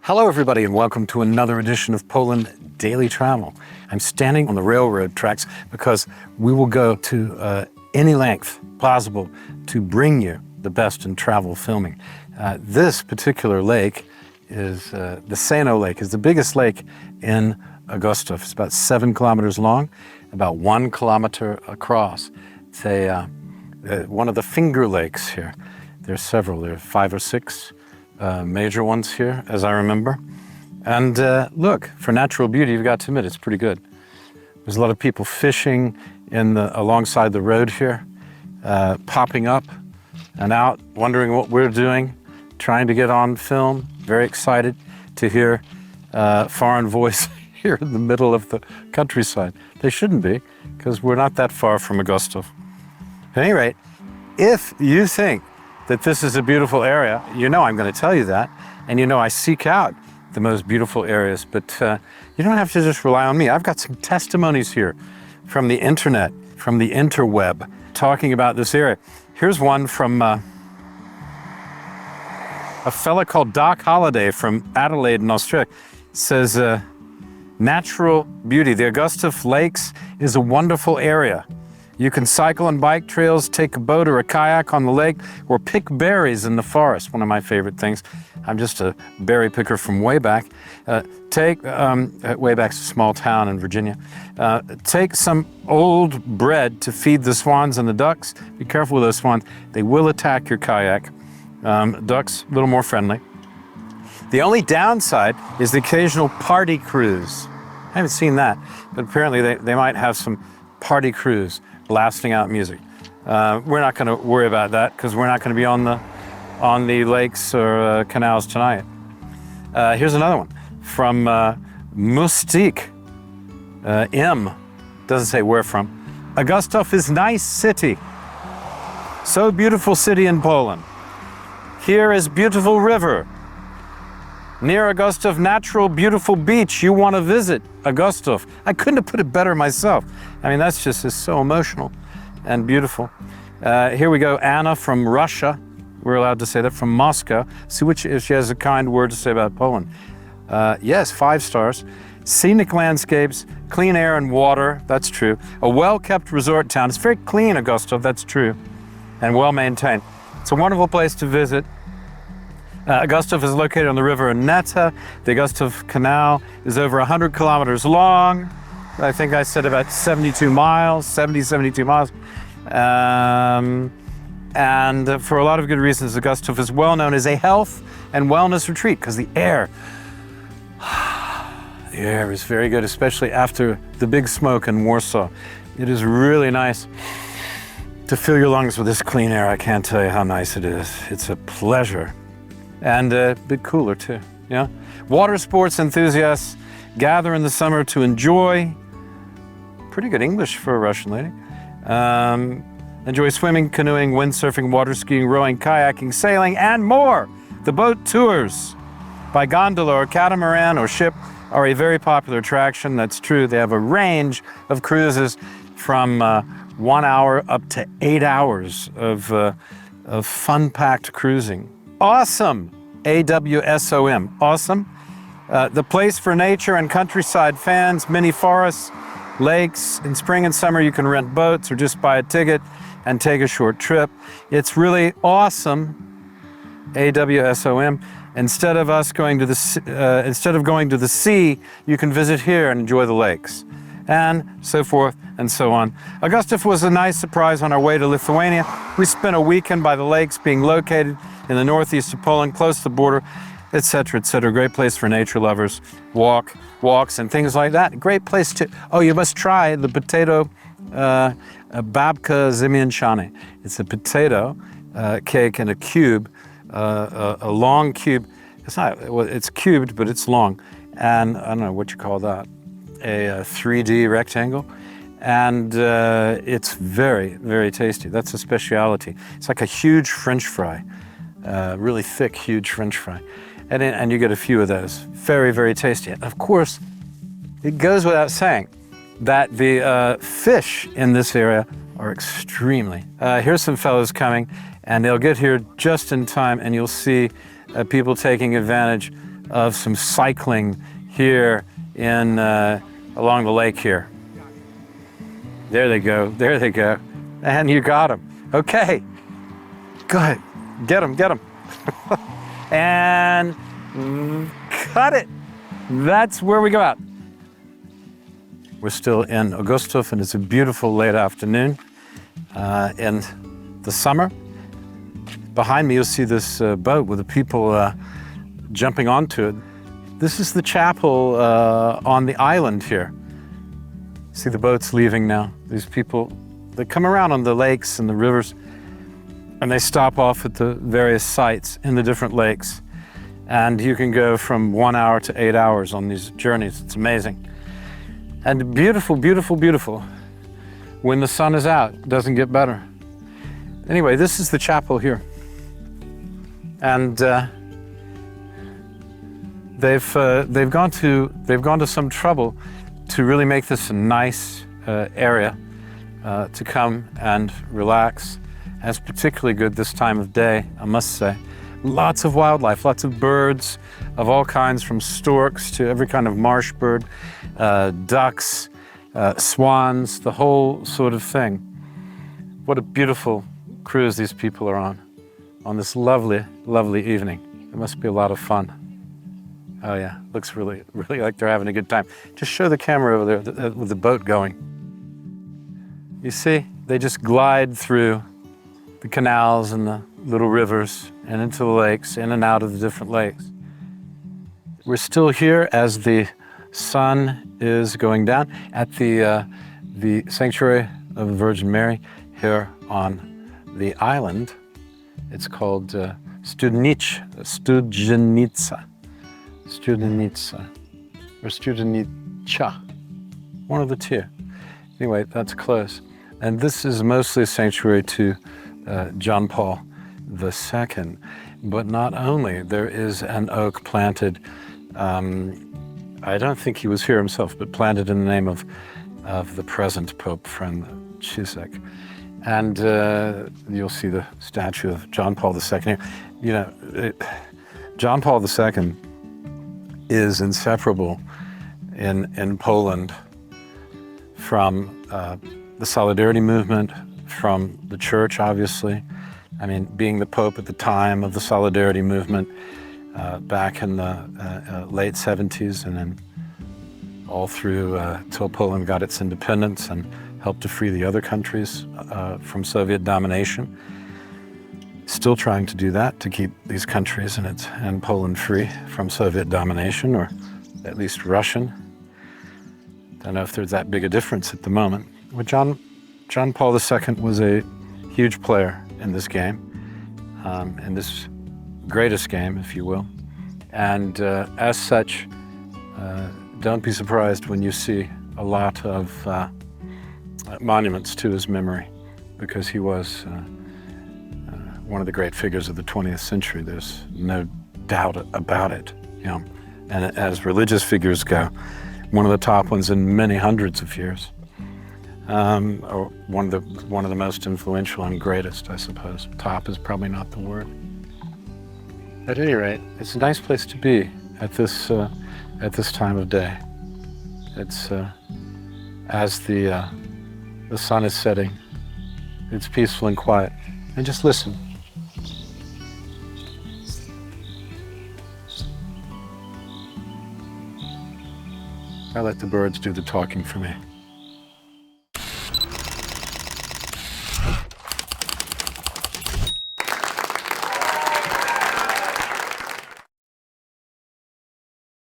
Hello everybody and welcome to another edition of Poland Daily Travel. I'm standing on the railroad tracks because we will go to any length possible to bring you the best in travel filming. This particular lake is the Seno Lake, is the biggest lake in Augustów. It's about 7 kilometers long, about 1 kilometer across. It's one of the finger lakes here. There's several, there are 5 or 6 major ones here, as I remember. And look, for natural beauty, you've got to admit, it's pretty good. There's a lot of people fishing alongside the road here, popping up and out, wondering what we're doing, trying to get on film. Very excited to hear foreign voice here in the middle of the countryside. They shouldn't be, because we're not that far from Augustów. At any rate, if you think that this is a beautiful area, you know I'm going to tell you that, and you know I seek out the most beautiful areas, but you don't have to just rely on me. I've got some testimonies here from the internet, from the interweb, talking about this area. Here's one from a fella called Doc Holliday from Adelaide in Australia. It says, natural beauty. The Augustów Lakes is a wonderful area. You can cycle on bike trails, take a boat or a kayak on the lake, or pick berries in the forest, one of my favorite things. I'm just a berry picker from way back. Way back's a small town in Virginia. Take some old bread to feed the swans and the ducks. Be careful with those swans. They will attack your kayak. Ducks, a little more friendly. The only downside is the occasional party cruise. I haven't seen that, but apparently they might have some party cruise blasting out music. We're not going to worry about that because we're not going to be on the lakes or canals tonight. Here's another one from Mustik M. Doesn't say where from. Augustów is nice city. So beautiful city in Poland. Here is beautiful river. Near Augustów, natural, beautiful beach. You want to visit Augustów. I couldn't have put it better myself. I mean, that's just so emotional and beautiful. Here we go, Anna from Russia. We're allowed to say that, from Moscow. See if she has a kind word to say about Poland. Yes, 5 stars. Scenic landscapes, clean air and water, that's true. A well-kept resort town. It's very clean, Augustów, that's true. And well-maintained. It's a wonderful place to visit. Augustów is located on the river Neta. The Augustów Canal is over 100 kilometers long. I think I said about 72 miles. And for a lot of good reasons, Augustów is well known as a health and wellness retreat because the air is very good, especially after the big smoke in Warsaw. It is really nice to fill your lungs with this clean air. I can't tell you how nice it is. It's a pleasure. And a bit cooler too, yeah? Water sports enthusiasts gather in the summer to enjoy, pretty good English for a Russian lady, enjoy swimming, canoeing, windsurfing, water skiing, rowing, kayaking, sailing, and more. The boat tours by gondola or catamaran or ship are a very popular attraction. That's true. They have a range of cruises from 1 hour up to 8 hours of fun-packed cruising. Awesome, AWSOM, awesome. The place for nature and countryside fans, mini forests, lakes. In spring and summer you can rent boats or just buy a ticket and take a short trip. It's really awesome, AWSOM. Instead of going to the sea, you can visit here and enjoy the lakes, and so forth and so on. Augustów was a nice surprise on our way to Lithuania. We spent a weekend by the lakes being located in the northeast of Poland, close to the border, etc., etc. Great place for nature lovers, walks and things like that. Great place to, you must try the potato babka ziemięczane. It's a potato cake in a cube, a long cube. It's cubed, but it's long. And I don't know what you call that. A 3D rectangle, and it's very, very tasty. That's a speciality. It's like a huge French fry, really thick, huge French fry, and you get a few of those. Very, very tasty. And of course, it goes without saying that the fish in this area are extremely. Here's some fellows coming, and they'll get here just in time, and you'll see people taking advantage of some cycling here in along the lake here. There they go, there they go. And you got them. Okay, good, get them. And cut it. That's where we go out. We're still in Augustów, and it's a beautiful late afternoon in the summer. Behind me, you'll see this boat with the people jumping onto it. This is the chapel on the island here. See the boats leaving now. These people, they come around on the lakes and the rivers, and they stop off at the various sites in the different lakes. And you can go from 1 hour to 8 hours on these journeys. It's amazing. And beautiful, beautiful, beautiful. When the sun is out, it doesn't get better. Anyway, this is the chapel here. And they've gone to some trouble to really make this a nice area to come and relax. And it's particularly good this time of day, I must say. Lots of wildlife, lots of birds of all kinds, from storks to every kind of marsh bird, ducks, swans, the whole sort of thing. What a beautiful cruise these people are on this lovely, lovely evening. It must be a lot of fun. Oh yeah, looks really, really like they're having a good time. Just show the camera over there with the boat going. You see, they just glide through the canals and the little rivers and into the lakes, in and out of the different lakes. We're still here as the sun is going down at the sanctuary of the Virgin Mary here on the island. It's called Studenica, or Studenica, one of the two. Anyway, that's close. And this is mostly a sanctuary to John Paul II. But not only, there is an oak planted, I don't think he was here himself, but planted in the name of the present Pope Francisek. And you'll see the statue of John Paul II here. You know, John Paul II is inseparable in Poland from the Solidarity movement, from the church, obviously. I mean, being the Pope at the time of the Solidarity movement back in the late 70s, and then all through till Poland got its independence and helped to free the other countries from Soviet domination. Still trying to do that, to keep these countries and Poland free from Soviet domination, or at least Russian. Don't know if there's that big a difference at the moment. Well, John Paul II was a huge player in this game, in this greatest game, if you will. And as such, don't be surprised when you see a lot of monuments to his memory, because he was one of the great figures of the 20th century. There's no doubt about it. You know, and as religious figures go, one of the top ones in many hundreds of years. Or one of the most influential and greatest, I suppose. Top is probably not the word. At any rate, it's a nice place to be at this time of day. It's as the sun is setting. It's peaceful and quiet, and just listen. I let the birds do the talking for me.